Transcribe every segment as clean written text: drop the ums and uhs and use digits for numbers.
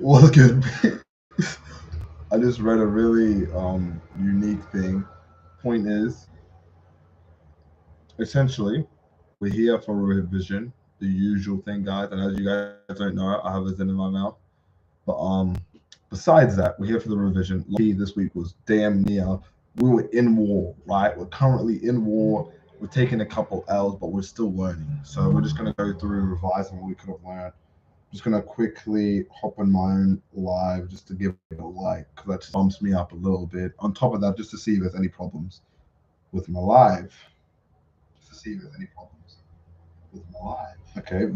What's good? I just read a really unique thing. Point is, essentially, we're here for revision, the usual thing, guys. And as you guys don't know, I have a zin in my mouth. But besides that, we're here for the revision. This week was damn near. We were in war, right? We're currently in war. We're taking a couple L's, but we're still learning. So we're just gonna go through and revise on what we could have learned. Just gonna quickly hop on my own live just to give it a like because that just bumps me up a little bit. On top of that, just to see if there's any problems with my live. Just to see if there's any problems with my live. Okay,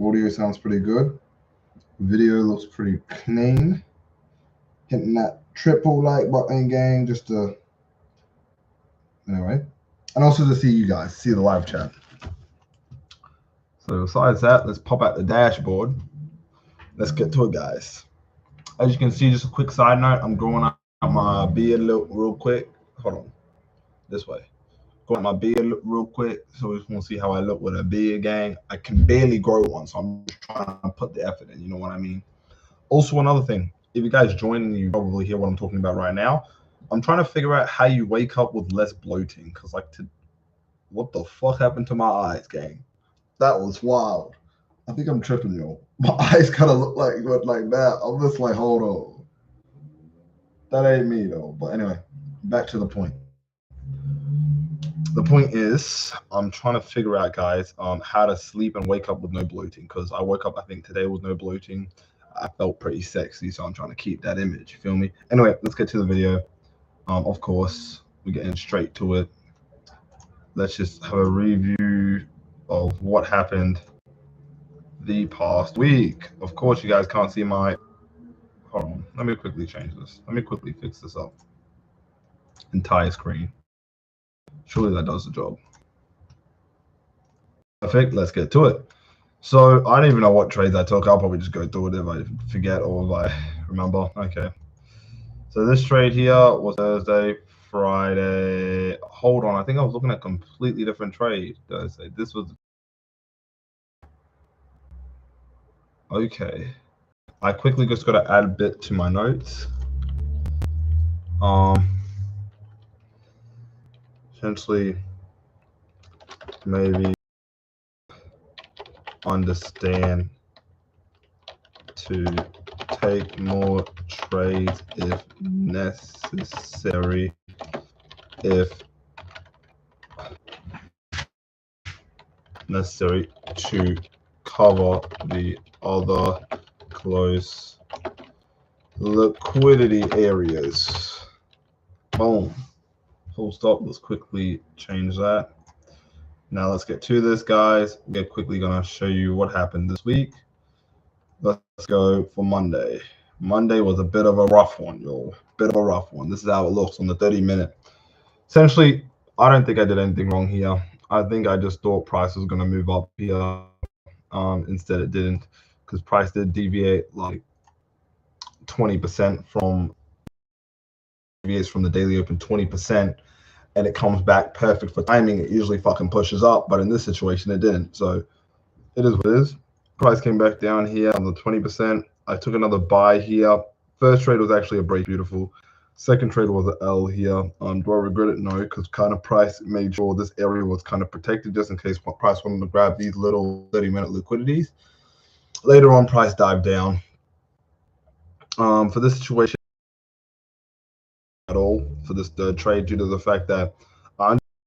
audio sounds pretty good. Video looks pretty clean. Hitting that triple like button, gang, just to anyway, and also to see you guys, see the live chat. So besides that, let's pop out the dashboard. Let's get to it, guys. As you can see, just a quick side note, I'm growing out my beard real quick. Hold on, this way. Growing my beard real quick, so we just want to see how I look with a beard, gang. I can barely grow one, so I'm just trying to put the effort in, you know what I mean? Also, another thing, if you guys join and you probably hear what I'm talking about right now, I'm trying to figure out how you wake up with less bloating, because what the fuck happened to my eyes, gang? That was wild. I think I'm tripping, yo. My eyes kind of look like that. I'm just like, hold on. That ain't me, though. But anyway, back to the point. The point is, I'm trying to figure out, guys, how to sleep and wake up with no bloating. Because I woke up, I think, today with no bloating. I felt pretty sexy, so I'm trying to keep that image. You feel me? Anyway, let's get to the video. Of course, we're getting straight to it. Let's just have a review of what happened the past week. Of course, you guys can't see my. Hold on. Let me quickly change this. Let me quickly fix this up. Entire screen. Surely that does the job. Perfect. Let's get to it. So I don't even know what trades I took. I'll probably just go through it if I forget or if I remember. Okay. So this trade here was Thursday, Friday. Hold on. I think I was looking at a completely different trade Thursday. This was. Okay. I quickly just got to add a bit to my notes. Essentially, maybe understand to take more trades if necessary, if necessary to cover the other close liquidity areas. Boom. Full stop. Let's quickly change that. Now let's get to this, guys. We're quickly going to show you what happened this week. Let's go for Monday. Monday was a bit of a rough one, y'all. Bit of a rough one. This is how it looks on the 30-minute. Essentially, I don't think I did anything wrong here. I think I just thought price was going to move up here. Instead, it didn't, because price did deviate like 20% from the daily open 20%, and it comes back perfect for timing. It usually fucking pushes up, but in this situation, it didn't. So it is what it is. Price came back down here on the 20%. I took another buy here. First trade was actually a break, beautiful. Second trade was an L here. Do I regret it? No, because kind of price made sure this area was kind of protected just in case price wanted to grab these little 30-minute liquidities. Later on, price dived down. For this situation at all, for this trade, due to the fact that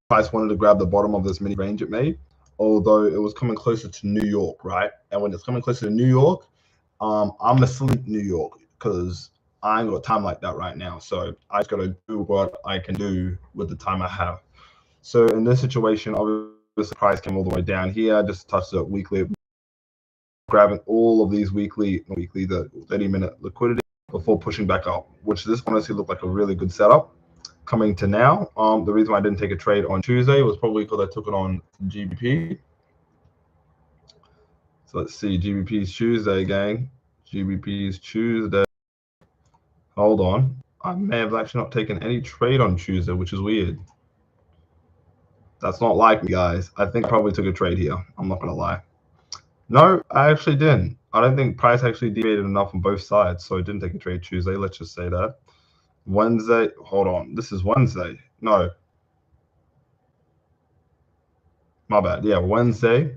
price wanted to grab the bottom of this mini range it made, although it was coming closer to New York, right? And when it's coming closer to New York, I'm asleep New York because I ain't got time like that right now. So I just got to do what I can do with the time I have. So in this situation, obviously price came all the way down here, just touched it weekly, grabbing all of these the 30-minute liquidity before pushing back up, which this honestly looked like a really good setup. Coming to now, the reason why I didn't take a trade on Tuesday was probably because I took it on GBP. So let's see, GBP's Tuesday, gang. GBP's Tuesday. Hold on. I may have actually not taken any trade on Tuesday, which is weird. That's not like me, guys. I think I probably took a trade here. I'm not going to lie. No, I actually didn't. I don't think price actually deviated enough on both sides, so it didn't take a trade Tuesday. Let's just say that. Wednesday, hold on. This is Wednesday. No. My bad. Yeah, Wednesday.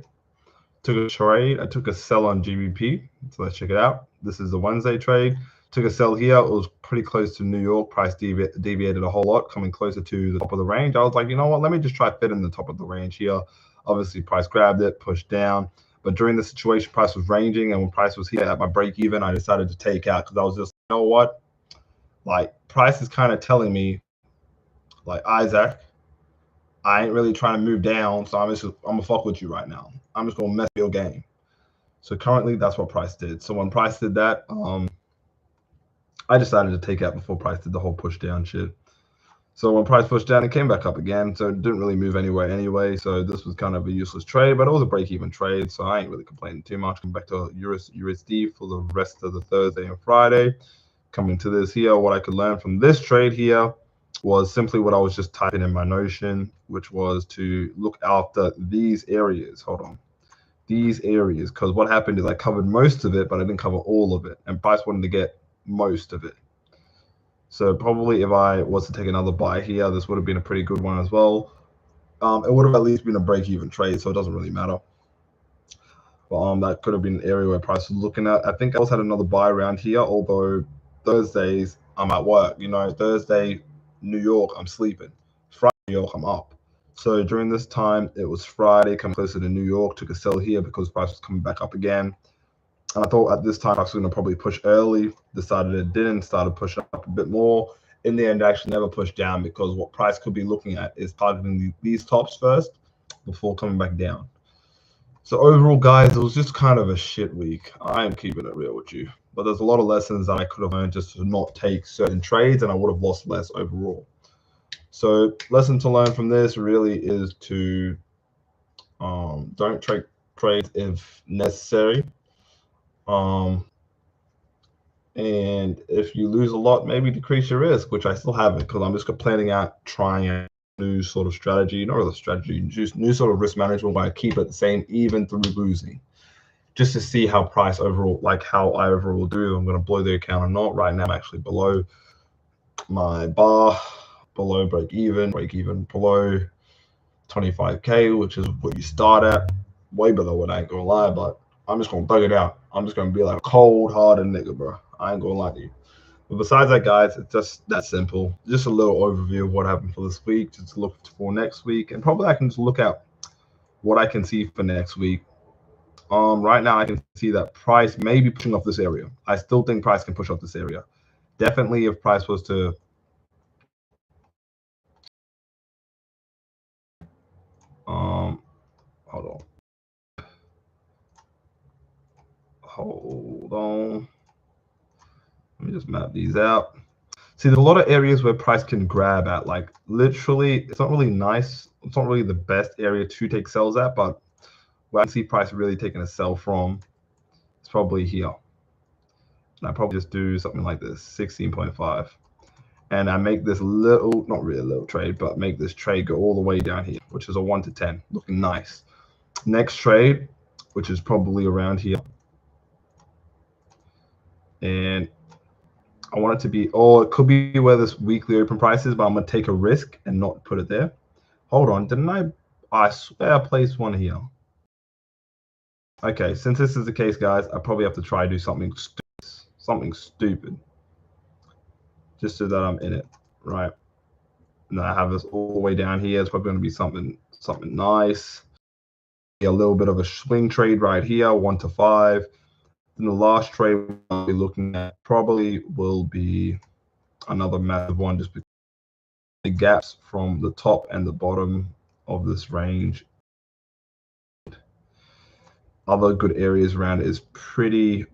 Took a trade. I took a sell on GBP. So let's check it out. This is the Wednesday trade. Took a sell here. It was pretty close to New York. Price deviated a whole lot, coming closer to the top of the range. I was like, you know what? Let me just try fit in the top of the range here. Obviously, price grabbed it, pushed down. But during the situation, price was ranging. And when price was here at my break even, I decided to take out because I was just, you know what? Like, price is kind of telling me, like, Isaac, I ain't really trying to move down. So I'm going to fuck with you right now. I'm just going to mess your game. So currently, that's what price did. So when price did that, I decided to take out before price did the whole push down shit. So when price pushed down, it came back up again. So it didn't really move anywhere anyway. So this was kind of a useless trade, but it was a break-even trade. So I ain't really complaining too much. Come back to USD for the rest of the Thursday and Friday. Coming to this here, what I could learn from this trade here was simply what I was just typing in my Notion, which was to look after these areas. Hold on. These areas, because what happened is I covered most of it, but I didn't cover all of it. And price wanted to get most of it. So probably if I was to take another buy here, this would have been a pretty good one as well. It would have at least been a break-even trade, so it doesn't really matter. But that could have been an area where price was looking at. I think I also had another buy around here, although Thursdays I'm at work. You know, Thursday, New York, I'm sleeping. Friday, New York, I'm up. So during this time, it was Friday, coming closer to New York, took a sell here because price was coming back up again. And I thought at this time I was going to probably push early, decided it didn't, started pushing up a bit more. In the end, I actually never pushed down because what price could be looking at is targeting these tops first before coming back down. So overall, guys, it was just kind of a shit week. I am keeping it real with you. But there's a lot of lessons that I could have learned just to not take certain trades, and I would have lost less overall. So lesson to learn from this really is to don't trade trades if necessary. And if you lose a lot, maybe decrease your risk, which I still haven't because I'm just planning out trying a new sort of strategy, not really strategy, just new sort of risk management where I keep it the same even through losing, just to see how price overall, like how I overall do. I'm going to blow the account or not. Right now, I'm actually below my bar, below break even below 25K, which is what you start at, way below it, I ain't going to lie, but I'm just going to thug it out. I'm just going to be like a cold-hearted nigga, bro. I ain't going to lie to you. But besides that, guys, it's just that simple. Just a little overview of what happened for this week, just to look for next week. And probably I can just look at what I can see for next week. Right now, I can see that price may be pushing off this area. I still think price can push off this area. Definitely if price was to hold on. Let me just map these out. See, there's a lot of areas where price can grab at. Like, literally, it's not really nice. It's not really the best area to take sells at, but where I can see price really taking a sell from, it's probably here. And I probably just do something like this, 16.5. And I make this little, not really a little trade, but make this trade go all the way down here, which is a 1 to 10, looking nice. Next trade, which is probably around here. And I want it to be, or it could be where this weekly open price is, but I'm going to take a risk and not put it there. Hold on, didn't I swear I placed one here. Okay, since this is the case, guys, I probably have to try to do something stupid. Just so that I'm in it, right? And then I have this all the way down here. It's probably going to be something nice. A little bit of a swing trade right here, 1 to 5. Then the last trade I'll be looking at probably will be another massive one, just because the gaps from the top and the bottom of this range. Other good areas around it is pretty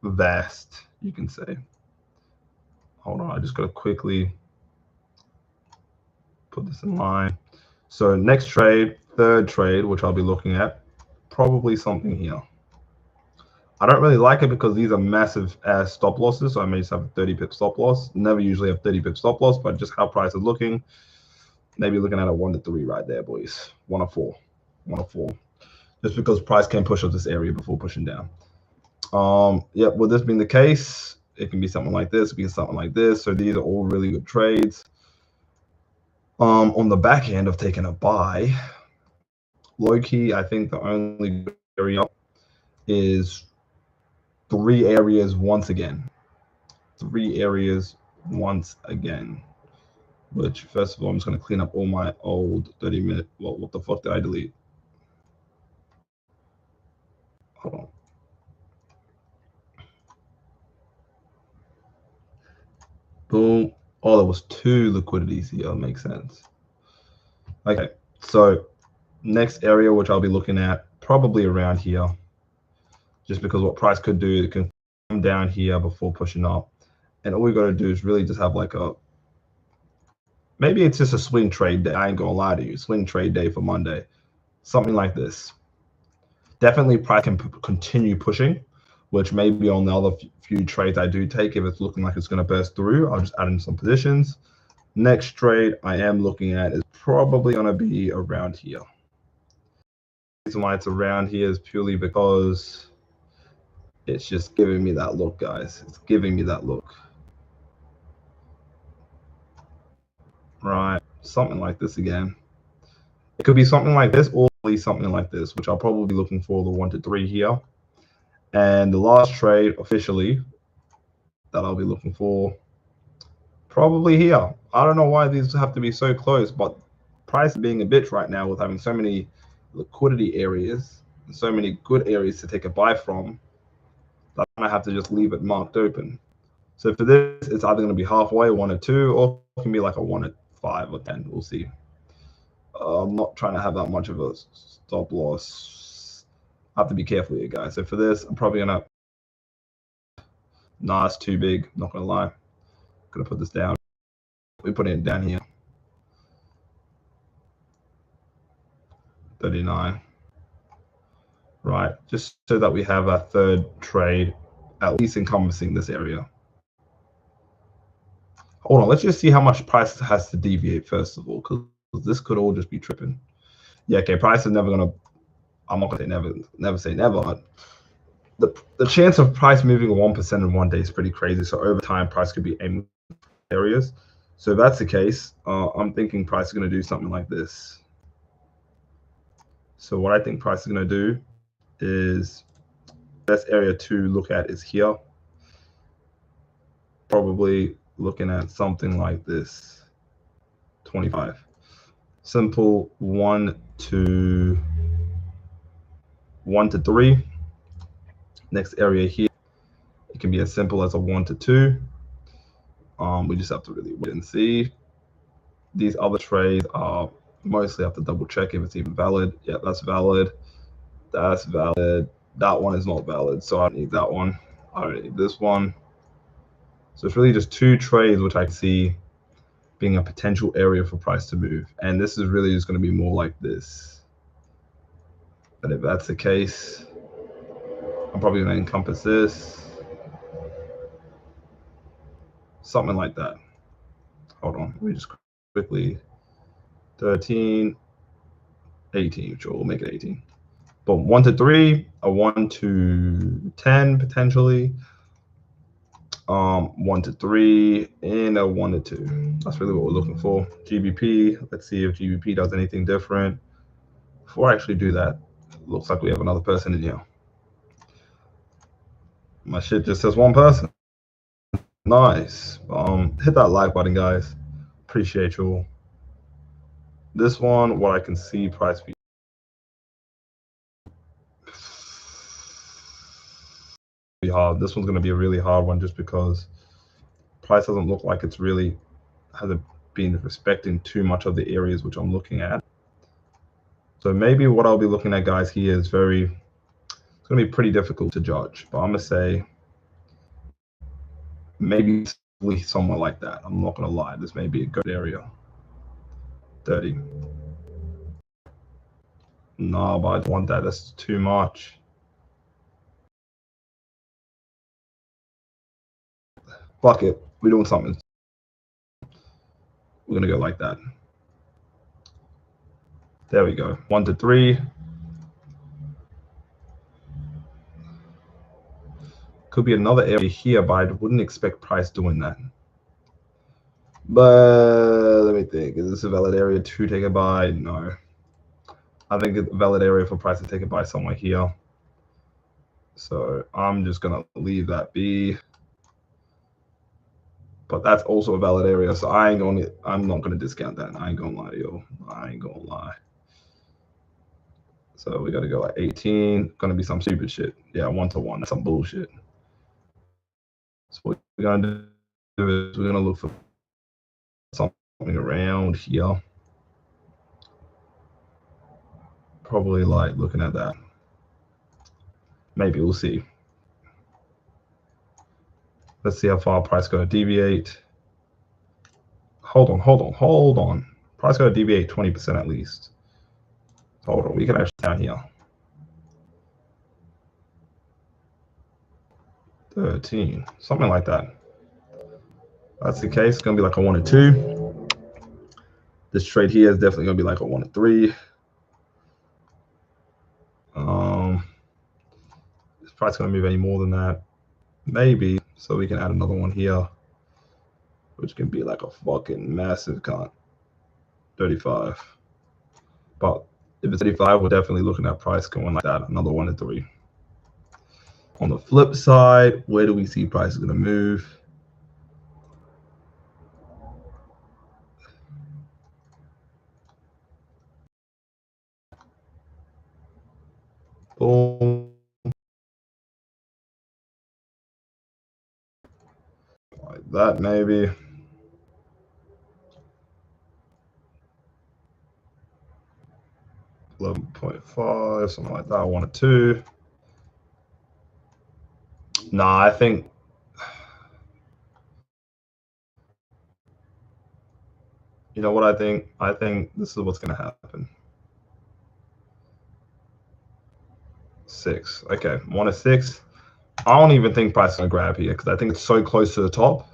vast, you can say. Hold on, I just got to quickly put this in line. So next trade, third trade, which I'll be looking at, probably something here. I don't really like it because these are massive ass stop losses. So I may just have a 30 pip stop loss. Never usually have 30 pip stop loss, but just how price is looking, maybe looking at a 1 to 3 right there, boys. 1 or 4. Just because price can push up this area before pushing down. Yeah, with this being the case, it can be something like this, it can be something like this. So these are all really good trades. On the back end of taking a buy, low key, I think the only area is three areas once again. Three areas once again. Which, first of all, I'm just going to clean up all my old 30-minute. Well, what the fuck did I delete? Hold on. Boom. Oh, there was two liquidities here. That makes sense. Okay, so next area, which I'll be looking at, probably around here. Just because what price could do, it can come down here before pushing up. And all we got to do is really just have like a, maybe it's just a swing trade day. I ain't gonna lie to you. Swing trade day for Monday. Something like this. Definitely price can continue pushing, which maybe on the other few trades I do take, if it's looking like it's going to burst through, I'll just add in some positions. Next trade I am looking at is probably going to be around here. The reason why it's around here is purely because it's just giving me that look, guys. It's giving me that look. Right, something like this again. It could be something like this or something like this, which I'll probably be looking for the 1 to 3 here. And the last trade officially that I'll be looking for, probably here. I don't know why these have to be so close, but price being a bitch right now with having so many liquidity areas and so many good areas to take a buy from, that I have to just leave it marked open. So for this, it's either going to be halfway, 1 or 2, or it can be like a 1 or 5 or 10. We'll see. I'm not trying to have that much of a stop loss. I have to be careful here, guys. So for this, I'm probably going to, nah, it's too big. Not going to lie. I'm going to put this down. We put it down here. 39. Right, just so that we have our third trade at least encompassing this area. Hold on, let's just see how much price has to deviate first of all, because this could all just be tripping. Yeah, okay, price is never gonna, I'm not gonna say never say never, but the chance of price moving 1% in one day is pretty crazy. So over time, price could be aiming areas. So if that's the case, I'm thinking price is gonna do something like this. So what I think price is gonna do is, best area to look at is here. Probably looking at something like this, 25. Simple 1 to 3. Next area here, it can be as simple as a 1 to 2. We just have to really wait and see. These other trades are mostly have to double check if it's even valid. Yeah, that's valid. That's valid. That one is not valid, so I don't need that one. I don't need this one. So it's really just 2 trades which I can see being a potential area for price to move. And this is really just going to be more like this. But if that's the case, I'm probably going to encompass this. Something like that. Hold on. Let me just quickly. 13, 18. Sure, we'll make it 18. Boom. 1 to 3, a 1 to 10 potentially. 1 to 3, and a 1 to 2. That's really what we're looking for. GBP. Let's see if GBP does anything different. Before I actually do that, looks like we have another person in here. My shit just says one person. Nice. Hit that like button, guys. Appreciate you all. This one, what I can see, price be hard. This one's going to be a really hard one just because price doesn't look like it's really hasn't been respecting too much of the areas which I'm looking at. So maybe what I'll be looking at, guys, here is it's going to be pretty difficult to judge, but I'm going to say maybe somewhere like that. I'm not going to lie. This may be a good area. 30. No, but I don't want that. That's too much. Fuck it. We're doing something. We're going to go like that. There we go. 1 to 3. Could be another area here, but I wouldn't expect price doing that. But let me think. Is this a valid area to take a buy? No. I think it's a valid area for price to take a buy somewhere here. So I'm just gonna leave that be. But that's also a valid area, so I'm not gonna discount that. I ain't gonna lie, yo. I ain't gonna lie. So we gotta go at 18. Gonna be some stupid shit. Yeah, 1-to-1. That's some bullshit. So what we're gonna do is we're gonna look for something around here. Probably like looking at that. Maybe we'll see. Let's see how far price gonna deviate. Hold on. Price gonna deviate 20% at least. Hold on, we can actually down here. 13, something like that. That's the case. It's gonna be like a 1 or 2. This trade here is definitely gonna be like a 1 or 3. Is price gonna move any more than that? Maybe. So we can add another one here, which can be like a fucking massive cunt. 35. But if it's 35, we're definitely looking at price going like that. Another 1 or 3. On the flip side, where do we see price is gonna move? Boom. Like that, maybe. $11.5, something like that. 1 or 2. Nah, I think. You know what I think? I think this is what's gonna happen. 6. Okay, 1 or 6. I don't even think price is gonna grab here because I think it's so close to the top.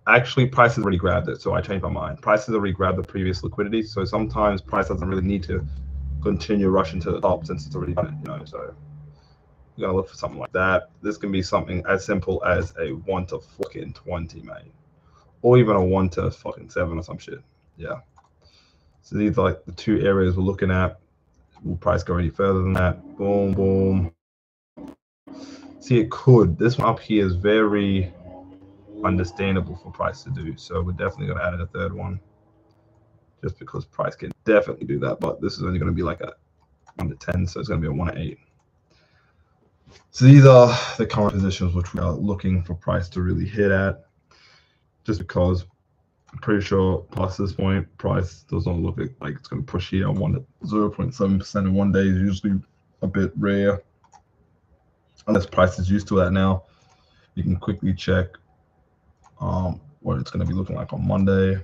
Actually, price has already grabbed it, so I changed my mind. Price has already grabbed the previous liquidity, so sometimes price doesn't really need to continue rushing to the top since it's already done it, you know. So we're gonna look for something like that. This can be something as simple as a 1 to fucking 20, mate, or even a 1 to fucking 7 or some shit. Yeah. So these are like the 2 areas we're looking at. Will price go any further than that? Boom, boom. See, it could. This one up here is very understandable for price to do. So we're definitely going to add in a third one just because price can definitely do that. But this is only going to be like a 1 to 10. So it's going to be a 1 to 8. So these are the current positions which we are looking for price to really hit at. Just because I'm pretty sure past this point, price does not look like it's going to push here. 0.7% in 1 day is usually a bit rare. Unless price is used to that now. You can quickly check what it's going to be looking like on Monday.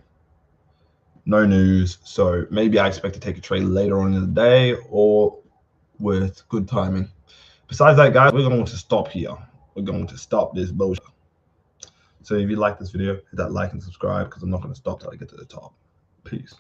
No news. So maybe I expect to take a trade later on in the day or with good timing. Besides that, guys, we're going to stop here. We're going to stop this bullshit. So if you like this video, hit that like and subscribe because I'm not going to stop till I get to the top. Peace.